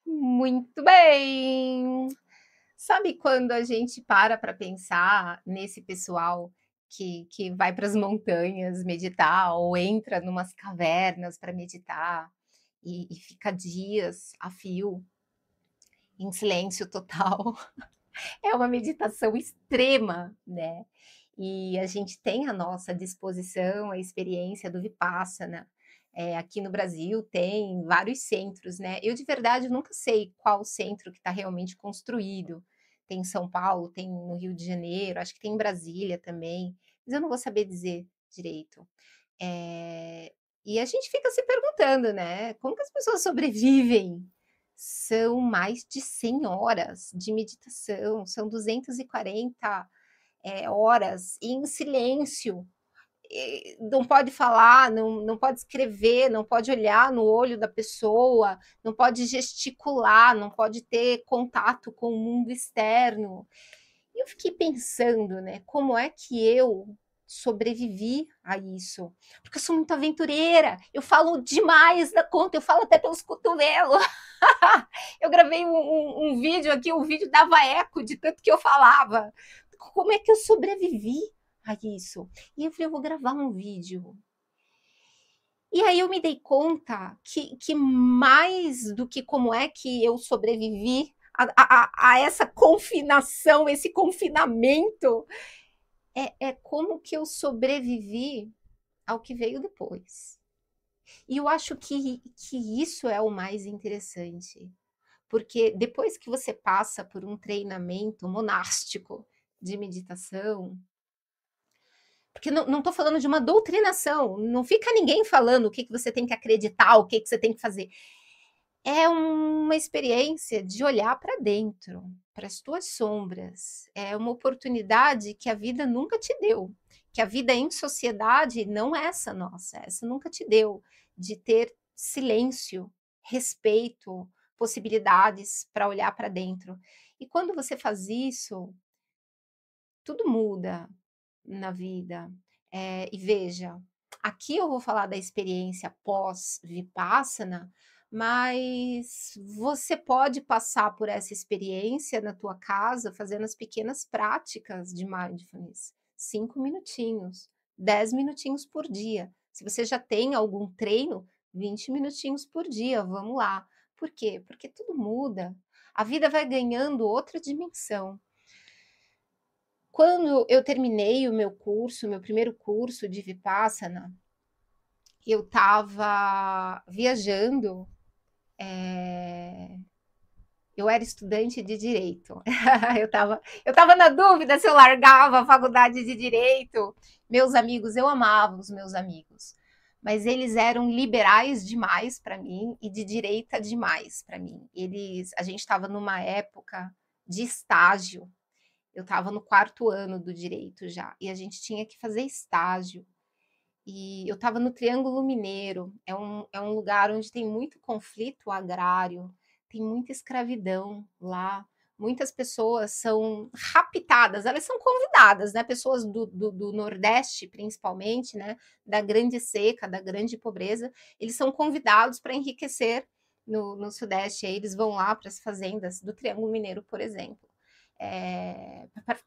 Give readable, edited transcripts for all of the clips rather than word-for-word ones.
Muito bem. Sabe quando a gente para pensar nesse pessoal que vai para as montanhas meditar ou entra numas cavernas para meditar e fica dias a fio em silêncio total. É uma meditação extrema, né. E a gente tem à nossa disposição a experiência do Vipassana. Aqui no Brasil tem vários centros, né. Eu de verdade nunca sei qual centro que está realmente construído. Tem em São Paulo, tem no Rio de Janeiro, acho que tem em Brasília também, mas eu não vou saber dizer direito. E a gente fica se perguntando, né, como que as pessoas sobrevivem? São mais de 100 horas de meditação, são 240, horas em silêncio, não pode falar, não pode escrever, não pode olhar no olho da pessoa, não pode gesticular, não pode ter contato com o mundo externo. E eu fiquei pensando, né, como é que eu sobrevivi a isso? Porque eu sou muito aventureira, eu falo demais da conta, eu falo até pelos cotovelos. Eu gravei um vídeo aqui, o vídeo dava eco de tanto que eu falava. Como é que eu sobrevivi a isso? E eu falei, eu vou gravar um vídeo. E aí eu me dei conta que mais do que como é que eu sobrevivi a essa confinação, esse confinamento, é como que eu sobrevivi ao que veio depois. E eu acho que isso é o mais interessante, porque depois que você passa por um treinamento monástico de meditação, porque não estou falando de uma doutrinação, não fica ninguém falando o que você tem que acreditar, o que você tem que fazer. É uma experiência de olhar para dentro, para as tuas sombras. É uma oportunidade que a vida nunca te deu, que a vida em sociedade não é essa nossa, essa nunca te deu, de ter silêncio, respeito, possibilidades para olhar para dentro. E quando você faz isso, tudo muda na vida. E veja, aqui eu vou falar da experiência pós-Vipassana, mas você pode passar por essa experiência na tua casa fazendo as pequenas práticas de mindfulness. 5 minutinhos, 10 minutinhos por dia. Se você já tem algum treino, 20 minutinhos por dia, vamos lá. Por quê? Porque tudo muda. A vida vai ganhando outra dimensão. Quando eu terminei o meu curso, meu primeiro curso de Vipassana, eu estava viajando, eu era estudante de direito. Eu estava na dúvida se eu largava a faculdade de direito. Meus amigos, eu amava os meus amigos, mas eles eram liberais demais para mim e de direita demais para mim. A gente estava numa época de estágio. Eu estava no quarto ano do direito já, e a gente tinha que fazer estágio. E eu estava no Triângulo Mineiro, é um lugar onde tem muito conflito agrário, tem muita escravidão lá, muitas pessoas são raptadas, elas são convidadas, né? Pessoas do Nordeste, principalmente, né? Da grande seca, da grande pobreza, eles são convidados para enriquecer no Sudeste. Aí eles vão lá para as fazendas do Triângulo Mineiro, por exemplo,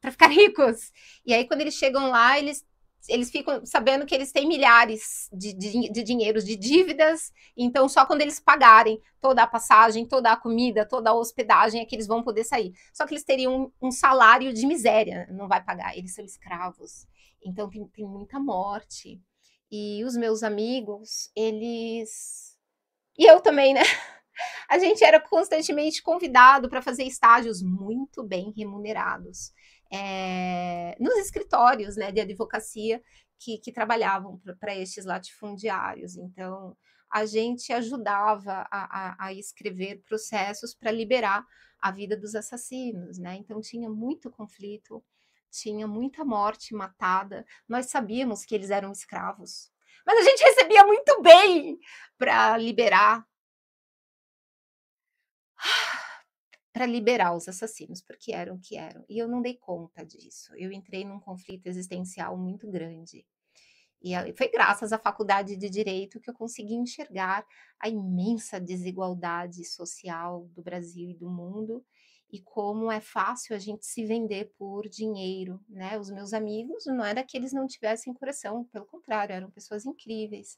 para ficar ricos. E aí, quando eles chegam lá, eles ficam sabendo que eles têm milhares de dinheiros, de dívidas, então só quando eles pagarem toda a passagem, toda a comida, toda a hospedagem é que eles vão poder sair. Só que eles teriam um salário de miséria, não vai pagar, eles são escravos. Então tem muita morte. E os meus amigos, eles. E eu também, né? A gente era constantemente convidado para fazer estágios muito bem remunerados, nos escritórios, né, de advocacia que trabalhavam para estes latifundiários. Então, a gente ajudava a escrever processos para liberar a vida dos assassinos, né? Então, tinha muito conflito, tinha muita morte matada. Nós sabíamos que eles eram escravos, mas a gente recebia muito bem para liberar os assassinos, porque eram o que eram. E eu não dei conta disso. Eu entrei num conflito existencial muito grande. E aí foi graças à faculdade de direito que eu consegui enxergar a imensa desigualdade social do Brasil e do mundo, e como é fácil a gente se vender por dinheiro, né. Os meus amigos não era que eles não tivessem coração, pelo contrário, eram pessoas incríveis,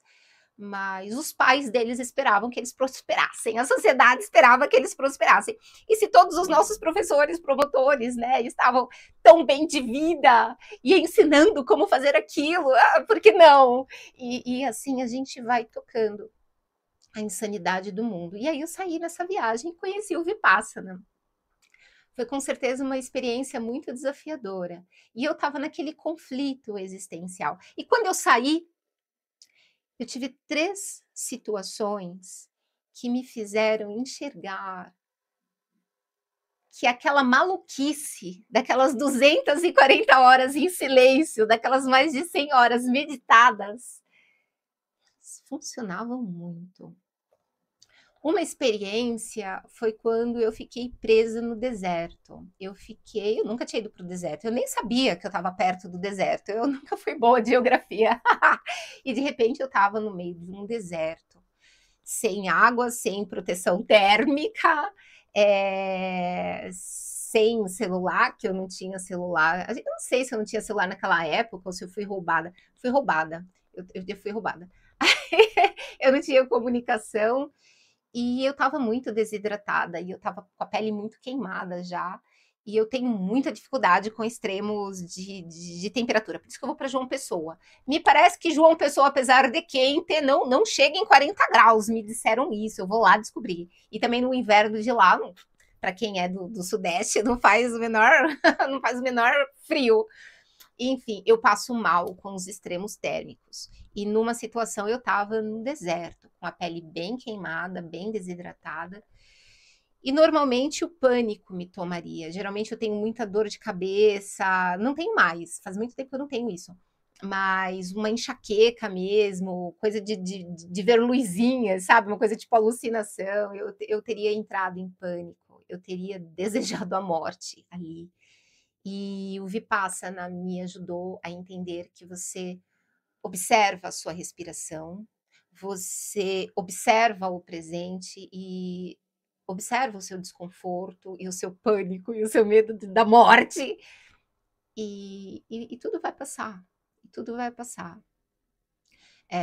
mas os pais deles esperavam que eles prosperassem, a sociedade esperava que eles prosperassem. E se todos os nossos professores, promotores, né, estavam tão bem de vida e ensinando como fazer aquilo, por que não? E assim a gente vai tocando a insanidade do mundo. E aí eu saí nessa viagem e conheci o Vipassana. Foi com certeza uma experiência muito desafiadora. E eu estava naquele conflito existencial. E quando eu saí, eu tive 3 situações que me fizeram enxergar que aquela maluquice daquelas 240 horas em silêncio, daquelas mais de 100 horas meditadas, funcionavam muito. Uma experiência foi quando eu fiquei presa no deserto. Eu nunca tinha ido para o deserto, eu nem sabia que eu estava perto do deserto, eu nunca fui boa de geografia. E de repente eu estava no meio de um deserto, sem água, sem proteção térmica, sem celular, que eu não tinha celular. Eu não sei se eu não tinha celular naquela época ou se eu fui roubada. Fui roubada, eu fui roubada. Eu não tinha comunicação e eu estava muito desidratada e eu estava com a pele muito queimada já. E eu tenho muita dificuldade com extremos de temperatura, por isso que eu vou para João Pessoa. Me parece que João Pessoa, apesar de quente, não chega em 40 graus, me disseram isso, eu vou lá descobrir. E também no inverno de lá, para quem é do Sudeste, não faz o menor, não faz o menor frio. Enfim, eu passo mal com os extremos térmicos. E numa situação eu estava no deserto, com a pele bem queimada, bem desidratada. E normalmente o pânico me tomaria. Geralmente eu tenho muita dor de cabeça, não tenho mais, faz muito tempo que eu não tenho isso. Mas uma enxaqueca mesmo, coisa de ver luzinhas, sabe? Uma coisa tipo alucinação. Eu teria entrado em pânico, eu teria desejado a morte ali. E o Vipassana me ajudou a entender que você observa a sua respiração, você observa o presente e observa o seu desconforto e o seu pânico e o seu medo da morte e tudo vai passar, e tudo vai passar.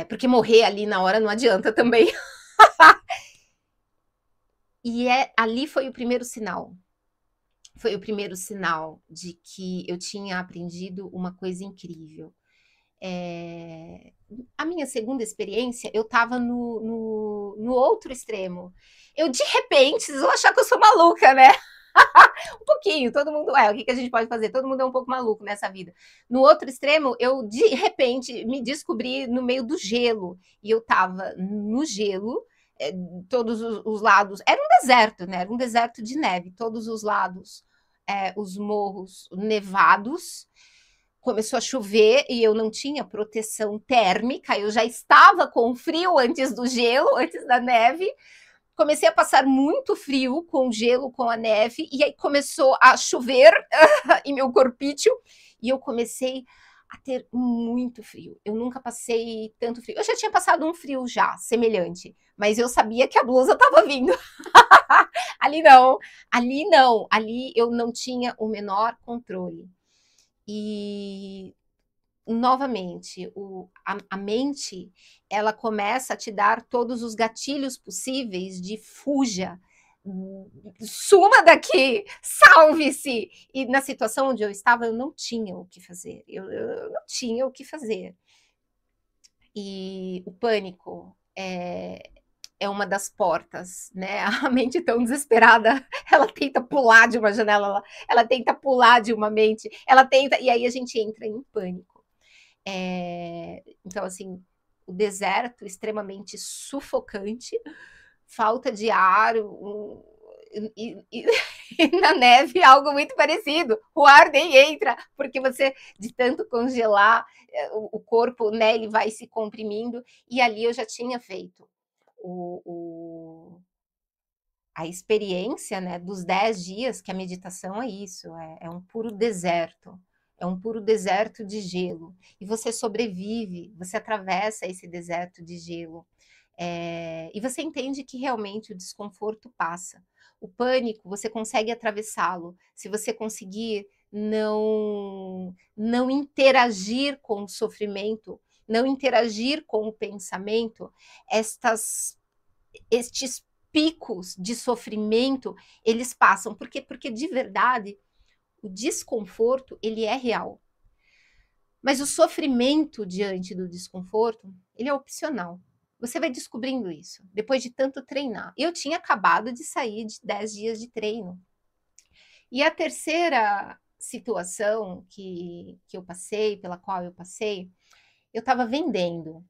Porque morrer ali na hora não adianta também. E ali foi o primeiro sinal. Foi o primeiro sinal de que eu tinha aprendido uma coisa incrível. A minha segunda experiência, eu estava no outro extremo. Eu, de repente, vocês vão achar que eu sou maluca, né? Um pouquinho, todo mundo é. O que a gente pode fazer? Todo mundo é um pouco maluco nessa vida. No outro extremo, eu, de repente, me descobri no meio do gelo. E eu estava no gelo, todos os lados. Era um deserto, né? Era um deserto de neve, todos os lados, os morros nevados. Começou a chover e eu não tinha proteção térmica, eu já estava com frio antes do gelo, antes da neve. Comecei a passar muito frio com o gelo, com a neve, e aí começou a chover em meu corpício, e eu comecei a ter muito frio. Eu nunca passei tanto frio. Eu já tinha passado um frio já, semelhante, mas eu sabia que a blusa estava vindo. Ali não, ali não, ali eu não tinha o menor controle. E novamente, a mente, ela começa a te dar todos os gatilhos possíveis de fuja, suma daqui, salve-se. E na situação onde eu estava, eu não tinha o que fazer. Eu não tinha o que fazer. E o pânico é uma das portas, né? A mente tão desesperada, ela tenta pular de uma janela, ela tenta pular de uma mente, ela tenta, e aí a gente entra em pânico. Então, assim, o deserto extremamente sufocante, falta de ar, e na neve algo muito parecido. O ar nem entra, porque você, de tanto congelar, o corpo, né, ele vai se comprimindo, e ali eu já tinha feito a experiência, né, dos 10 dias, que a meditação é isso, é um puro deserto. é um puro deserto de gelo, e você sobrevive, você atravessa esse deserto de gelo, e você entende que realmente o desconforto passa. O pânico, você consegue atravessá-lo, se você conseguir não interagir com o sofrimento, não interagir com o pensamento, estes picos de sofrimento, eles passam. Por quê? Porque de verdade, o desconforto, ele é real. Mas o sofrimento diante do desconforto, ele é opcional. Você vai descobrindo isso, depois de tanto treinar. Eu tinha acabado de sair de 10 dias de treino. E a terceira situação que eu passei, pela qual eu passei, eu estava vendendo.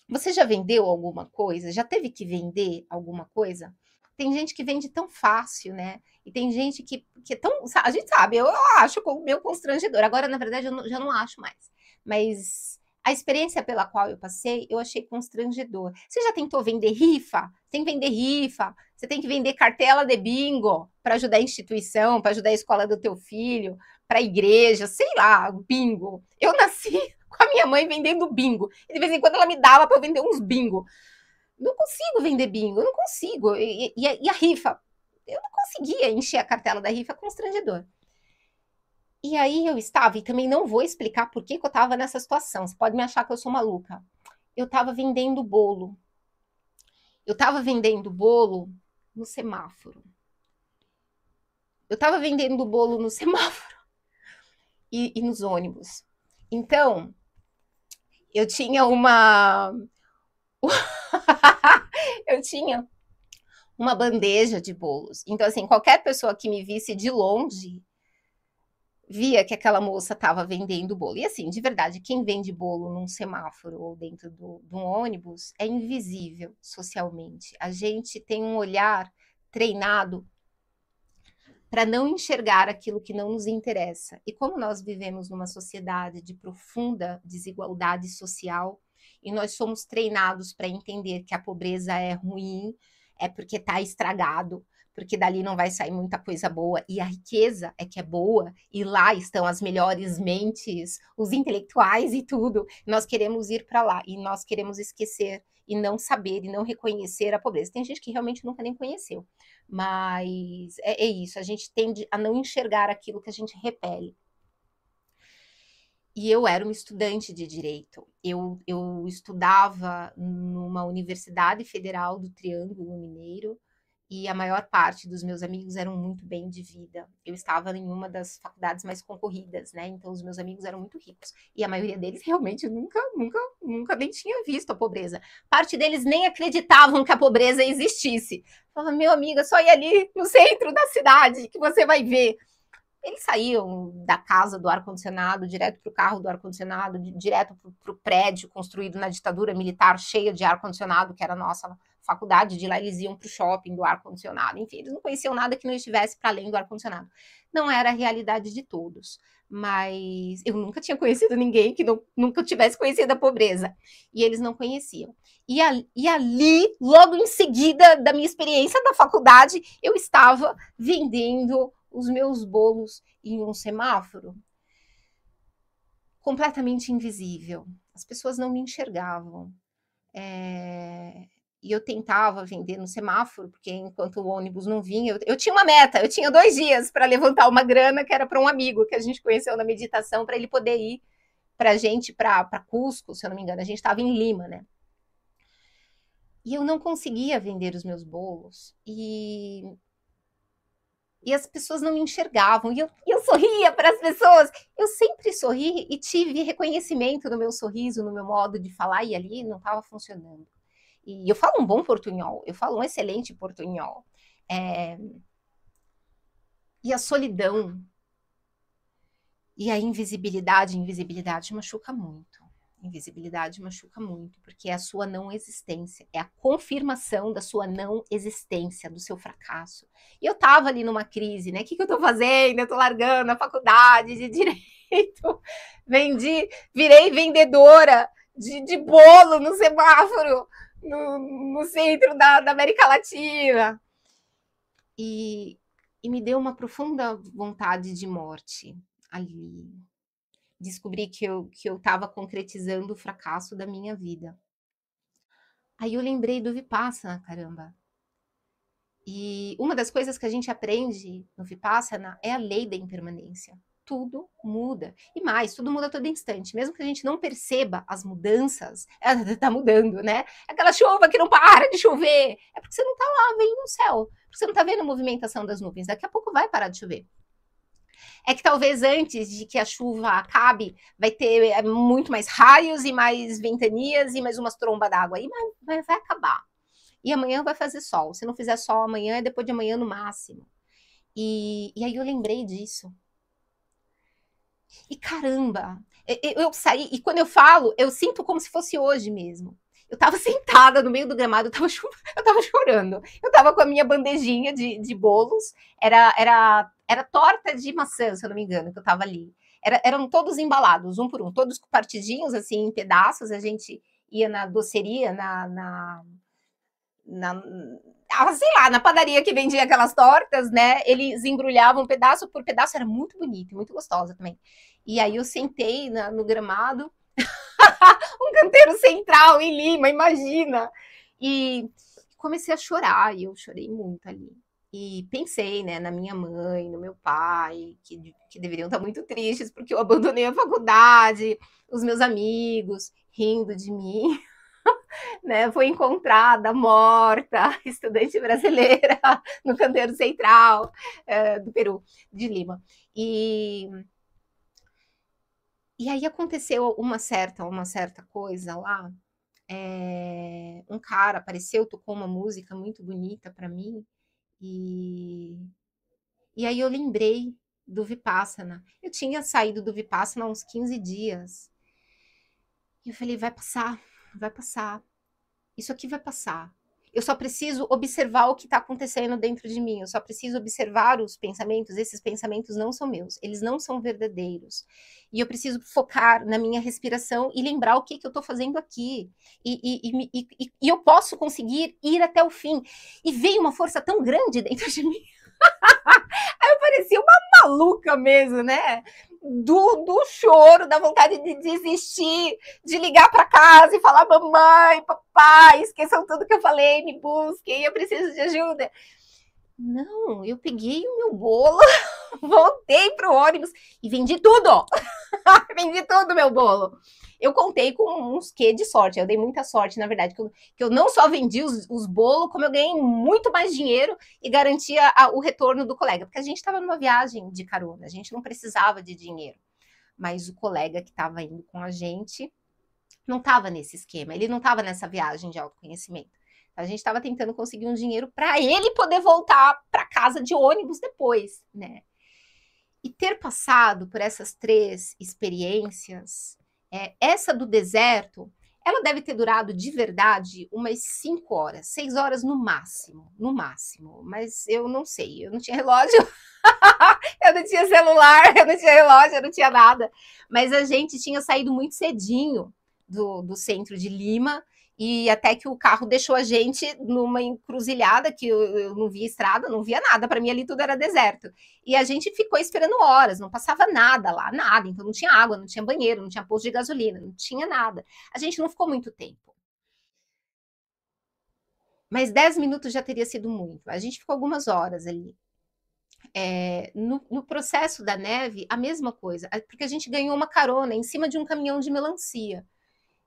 Você já vendeu alguma coisa? Já teve que vender alguma coisa? Tem gente que vende tão fácil, né? E tem gente que é tão. A gente sabe, eu acho meio constrangedor. Agora, na verdade, já não acho mais. Mas a experiência pela qual eu passei, eu achei constrangedor. Você já tentou vender rifa? Tem que vender rifa. Você tem que vender cartela de bingo para ajudar a instituição, para ajudar a escola do teu filho, para a igreja, sei lá, bingo. Eu nasci com a minha mãe vendendo bingo. E de vez em quando ela me dava para eu vender uns bingo. Não consigo vender bingo, eu não consigo. E a rifa? Eu não conseguia encher a cartela da rifa, constrangedor. E aí eu estava, e também não vou explicar por que eu estava nessa situação. Você pode me achar que eu sou maluca. Eu estava vendendo bolo. Eu estava vendendo bolo no semáforo. Eu estava vendendo bolo no semáforo e nos ônibus. Então, eu tinha eu tinha uma bandeja de bolos. Então, assim, qualquer pessoa que me visse de longe via que aquela moça estava vendendo bolo. E assim, de verdade, quem vende bolo num semáforo ou dentro de um ônibus é invisível socialmente. A gente tem um olhar treinado para não enxergar aquilo que não nos interessa. E como nós vivemos numa sociedade de profunda desigualdade social, e nós somos treinados para entender que a pobreza é ruim, é porque está estragado, porque dali não vai sair muita coisa boa, e a riqueza é que é boa, e lá estão as melhores mentes, os intelectuais e tudo. Nós queremos ir para lá, e nós queremos esquecer, e não saber, e não reconhecer a pobreza. Tem gente que realmente nunca nem conheceu, mas é isso, a gente tende a não enxergar aquilo que a gente repele. E eu era uma estudante de direito. Eu estudava numa universidade federal do Triângulo Mineiro e a maior parte dos meus amigos eram muito bem de vida. Eu estava em uma das faculdades mais concorridas, né? Então os meus amigos eram muito ricos e a maioria deles realmente nunca nem tinha visto a pobreza. Parte deles nem acreditavam que a pobreza existisse. Falava, meu amigo, é só ir ali no centro da cidade que você vai ver. Eles saíam da casa do ar-condicionado, direto para o carro do ar-condicionado, direto para o prédio construído na ditadura militar, cheia de ar-condicionado, que era a nossa faculdade. De lá eles iam para o shopping do ar-condicionado. Enfim, eles não conheciam nada que não estivesse para além do ar-condicionado. Não era a realidade de todos, mas eu nunca tinha conhecido ninguém que nunca tivesse conhecido a pobreza. E eles não conheciam. E ali, logo em seguida da minha experiência da faculdade, eu estava vendendo os meus bolos em um semáforo, completamente invisível. As pessoas não me enxergavam. E eu tentava vender no semáforo, porque enquanto o ônibus não vinha, eu tinha uma meta, eu tinha 2 dias para levantar uma grana que era para um amigo que a gente conheceu na meditação, para ele poder ir para a gente, para Cusco, se eu não me engano, a gente estava em Lima, né? E eu não conseguia vender os meus bolos. E as pessoas não me enxergavam, e eu sorria para as pessoas. Eu sempre sorri e tive reconhecimento no meu sorriso, no meu modo de falar, e ali não estava funcionando. E eu falo um bom portunhol, eu falo um excelente portunhol. E a solidão e a invisibilidade machuca muito. Invisibilidade machuca muito, porque é a sua não existência, é a confirmação da sua não existência, do seu fracasso. E eu tava ali numa crise, né? O que eu tô fazendo? Eu tô largando a faculdade de direito, virei vendedora de bolo no semáforo, no centro da América Latina. E me deu uma profunda vontade de morte ali. descobri que eu estava concretizando o fracasso da minha vida. Aí eu lembrei do Vipassana, caramba. E uma das coisas que a gente aprende no Vipassana é a lei da impermanência. Tudo muda. E mais, tudo muda a todo instante. Mesmo que a gente não perceba as mudanças, ela está mudando, né? Aquela chuva que não para de chover. É porque você não está lá vendo o céu. Porque você não está vendo a movimentação das nuvens. Daqui a pouco vai parar de chover. É que talvez antes de que a chuva acabe, vai ter muito mais raios e mais ventanias e mais umas trombas d'água. Aí vai acabar. E amanhã vai fazer sol. Se não fizer sol amanhã, é depois de amanhã no máximo. E aí eu lembrei disso. E caramba, eu saí, e quando eu falo, eu sinto como se fosse hoje mesmo. Eu tava sentada no meio do gramado, eu tava chorando. Eu tava com a minha bandejinha de bolos, era torta de maçã, se eu não me engano, que eu tava ali. Eram todos embalados, um por um, todos partidinhos, assim, em pedaços. A gente ia na doceria, sei lá, na padaria que vendia aquelas tortas, né? Eles embrulhavam pedaço por pedaço, era muito bonito, muito gostosa também. E aí eu sentei no gramado, um canteiro central em Lima, imagina. E comecei a chorar, e eu chorei muito ali. E pensei, né, na minha mãe, no meu pai, que deveriam estar muito tristes porque eu abandonei a faculdade, os meus amigos rindo de mim. Né, foi encontrada morta, estudante brasileira, no canteiro central do Peru, de Lima. E aí aconteceu uma certa coisa lá. Um cara apareceu, tocou uma música muito bonita para mim, e aí eu lembrei do Vipassana. Eu tinha saído do Vipassana há uns 15 dias. E eu falei, vai passar, vai passar. Isso aqui vai passar. Eu só preciso observar o que está acontecendo dentro de mim. Eu só preciso observar os pensamentos. Esses pensamentos não são meus. Eles não são verdadeiros. E eu preciso focar na minha respiração e lembrar o que eu estou fazendo aqui. E eu posso conseguir ir até o fim. E veio uma força tão grande dentro de mim. Aí eu parecia uma maluca mesmo, né? Do choro, da vontade de desistir, de ligar para casa e falar: mamãe, papai, esqueçam tudo que eu falei, me busquem, eu preciso de ajuda. Não, eu peguei o meu bolo, voltei pro ônibus e vendi tudo. Vendi todo o meu bolo. Eu contei com uns quê de sorte. Eu dei muita sorte, na verdade, que eu não só vendi os bolos, como eu ganhei muito mais dinheiro e garantia o retorno do colega. Porque a gente estava numa viagem de carona, a gente não precisava de dinheiro. Mas o colega que estava indo com a gente não estava nesse esquema, ele não estava nessa viagem de autoconhecimento. A gente estava tentando conseguir um dinheiro para ele poder voltar para casa de ônibus depois, né? E ter passado por essas 3 experiências, essa do deserto, ela deve ter durado de verdade umas 5 horas, 6 horas no máximo, mas eu não sei, eu não tinha relógio, eu não tinha celular, eu não tinha relógio, eu não tinha nada, mas a gente tinha saído muito cedinho do centro de Lima, e até que o carro deixou a gente numa encruzilhada que eu não via estrada, não via nada, para mim ali tudo era deserto. E a gente ficou esperando horas, não passava nada lá, nada. Então não tinha água, não tinha banheiro, não tinha posto de gasolina, não tinha nada. A gente não ficou muito tempo. Mas 10 minutos já teria sido muito. A gente ficou algumas horas ali. No processo da neve, a mesma coisa, porque a gente ganhou uma carona em cima de um caminhão de melancia.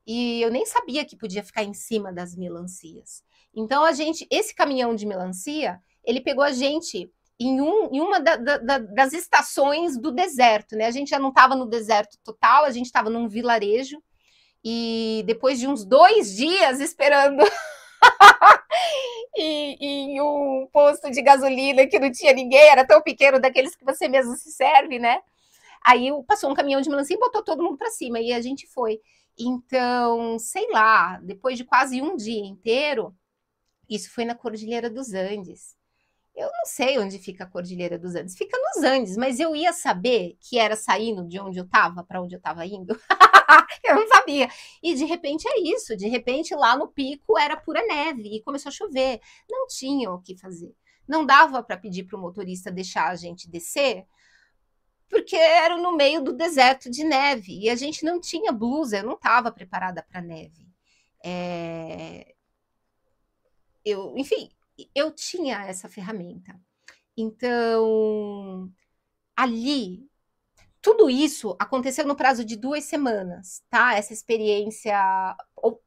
E eu nem sabia que podia ficar em cima das melancias. Então esse caminhão de melancia, ele pegou a gente em uma das estações do deserto, né? A gente já não estava no deserto total, a gente estava num vilarejo. E depois de uns 2 dias esperando em um posto de gasolina que não tinha ninguém, era tão pequeno, daqueles que você mesmo se serve, né? Aí passou um caminhão de melancia e botou todo mundo para cima, e a gente foi. Então, sei lá, depois de quase um dia inteiro, isso foi na Cordilheira dos Andes. Eu não sei onde fica a Cordilheira dos Andes, fica nos Andes, mas eu ia saber que era saindo de onde eu estava para onde eu estava indo. Eu não sabia. E de repente é isso, de repente lá no pico era pura neve e começou a chover. Não tinha o que fazer. Não dava para pedir para o motorista deixar a gente descer, porque era no meio do deserto de neve e a gente não tinha blusa, eu não estava preparada para neve. Enfim, eu tinha essa ferramenta. Então, ali, tudo isso aconteceu no prazo de 2 semanas, tá? Essa experiência,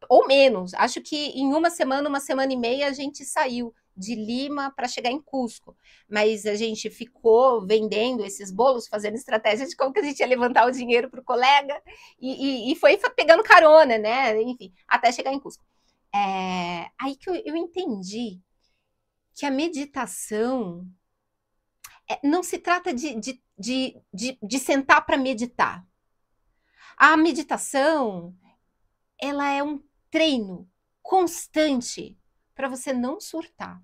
ou menos. Acho que em uma semana e meia, a gente saiu de Lima para chegar em Cusco. Mas a gente ficou vendendo esses bolos, fazendo estratégia de como que a gente ia levantar o dinheiro para o colega, e foi pegando carona, né? Enfim, até chegar em Cusco. Aí que eu entendi que a meditação não se trata de sentar para meditar. A meditação, ela é um treino constante para você não surtar.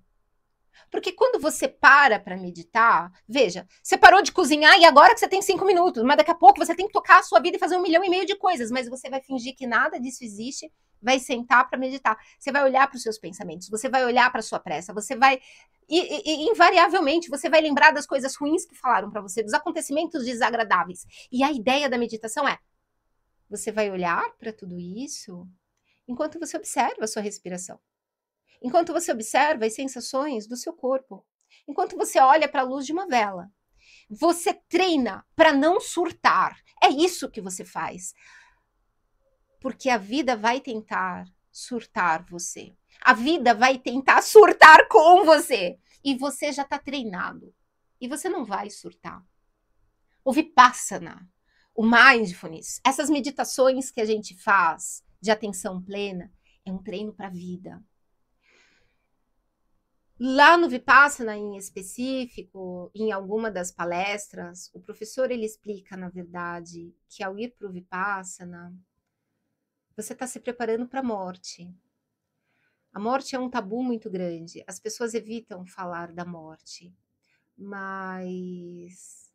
Porque quando você para meditar, veja, você parou de cozinhar e agora que você tem 5 minutos, mas daqui a pouco você tem que tocar a sua vida e fazer 1,5 milhão de coisas, mas você vai fingir que nada disso existe, vai sentar para meditar. Você vai olhar para os seus pensamentos, você vai olhar para a sua pressa, você vai e invariavelmente você vai lembrar das coisas ruins que falaram para você, dos acontecimentos desagradáveis. E a ideia da meditação é: você vai olhar para tudo isso enquanto você observa a sua respiração. Enquanto você observa as sensações do seu corpo. Enquanto você olha para a luz de uma vela. Você treina para não surtar. É isso que você faz. Porque a vida vai tentar surtar você. A vida vai tentar surtar com você. E você já está treinado. E você não vai surtar. O Vipassana, o Mindfulness, essas meditações que a gente faz de atenção plena, é um treino para a vida. Lá no Vipassana, em específico, em alguma das palestras, o professor ele explica, na verdade, que ao ir para o Vipassana, você está se preparando para a morte. A morte é um tabu muito grande. As pessoas evitam falar da morte. Mas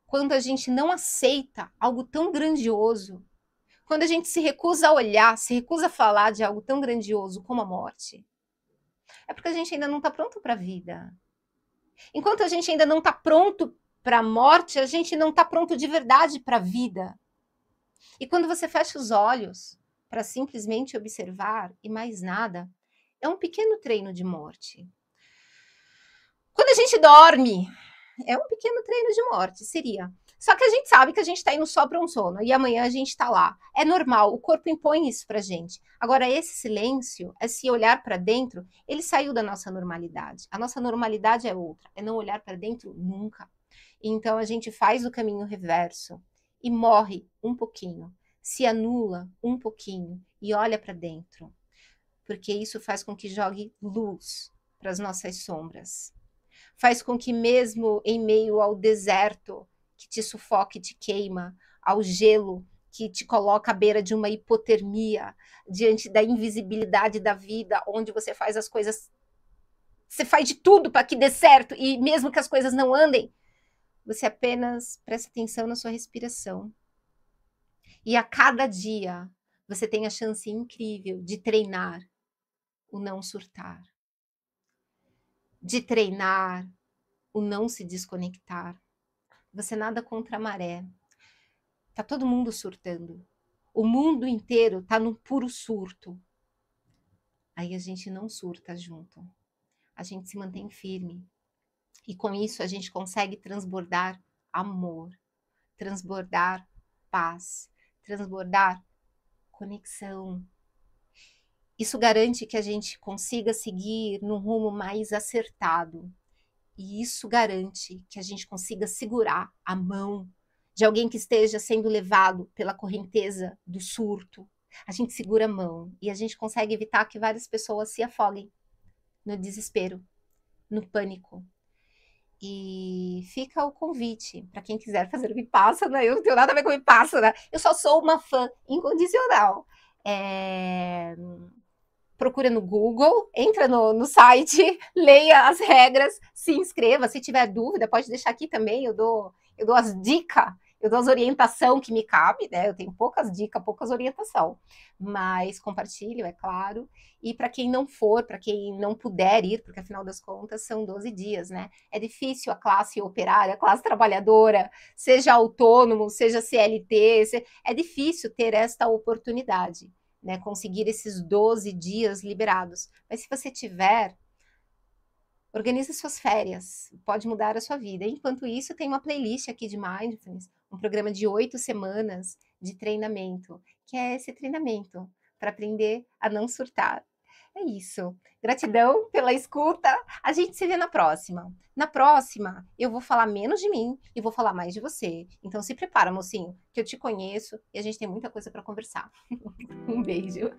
quando a gente não aceita algo tão grandioso, quando a gente se recusa a olhar, se recusa a falar de algo tão grandioso como a morte, é porque a gente ainda não está pronto para a vida. Enquanto a gente ainda não está pronto para a morte, a gente não está pronto de verdade para a vida. E quando você fecha os olhos para simplesmente observar e mais nada, é um pequeno treino de morte. Quando a gente dorme, é um pequeno treino de morte, seria. Só que a gente sabe que a gente está indo só para um sono e amanhã a gente está lá. É normal, o corpo impõe isso para a gente. Agora, esse silêncio, esse olhar para dentro, ele saiu da nossa normalidade. A nossa normalidade é outra, é não olhar para dentro nunca. Então, a gente faz o caminho reverso e morre um pouquinho, se anula um pouquinho e olha para dentro. Porque isso faz com que jogue luz para as nossas sombras. Faz com que mesmo em meio ao deserto que te sufoca e te queima, ao gelo que te coloca à beira de uma hipotermia, diante da invisibilidade da vida, onde você faz as coisas, você faz de tudo para que dê certo, e mesmo que as coisas não andem, você apenas presta atenção na sua respiração. E a cada dia você tem a chance incrível de treinar o não surtar, de treinar o não se desconectar. Você nada contra a maré. Tá todo mundo surtando. O mundo inteiro tá num puro surto. Aí a gente não surta junto. A gente se mantém firme. E com isso a gente consegue transbordar amor, transbordar paz, transbordar conexão. Isso garante que a gente consiga seguir num rumo mais acertado. E isso garante que a gente consiga segurar a mão de alguém que esteja sendo levado pela correnteza do surto. A gente segura a mão e a gente consegue evitar que várias pessoas se afoguem no desespero, no pânico. E fica o convite para quem quiser fazer o Vipassana. Eu não tenho nada a ver com o Vipassana, eu só sou uma fã incondicional. Procura no Google, entra no site, leia as regras, se inscreva. Se tiver dúvida, pode deixar aqui também, eu dou as dicas. eu dou as orientação que me cabe, né? Eu tenho poucas dicas, poucas orientação, mas compartilho, é claro. E para quem não for, para quem não puder ir, porque afinal das contas são 12 dias, né? É difícil a classe operária, a classe trabalhadora, seja autônomo, seja CLT, é difícil ter esta oportunidade, né? Conseguir esses 12 dias liberados. Mas se você tiver, organize suas férias, pode mudar a sua vida. Enquanto isso, tem uma playlist aqui de Mindfulness, um programa de 8 semanas de treinamento, que é esse treinamento para aprender a não surtar. É isso. Gratidão pela escuta. A gente se vê na próxima. Na próxima, eu vou falar menos de mim e vou falar mais de você. Então se prepara, mocinho, que eu te conheço e a gente tem muita coisa para conversar. Um beijo.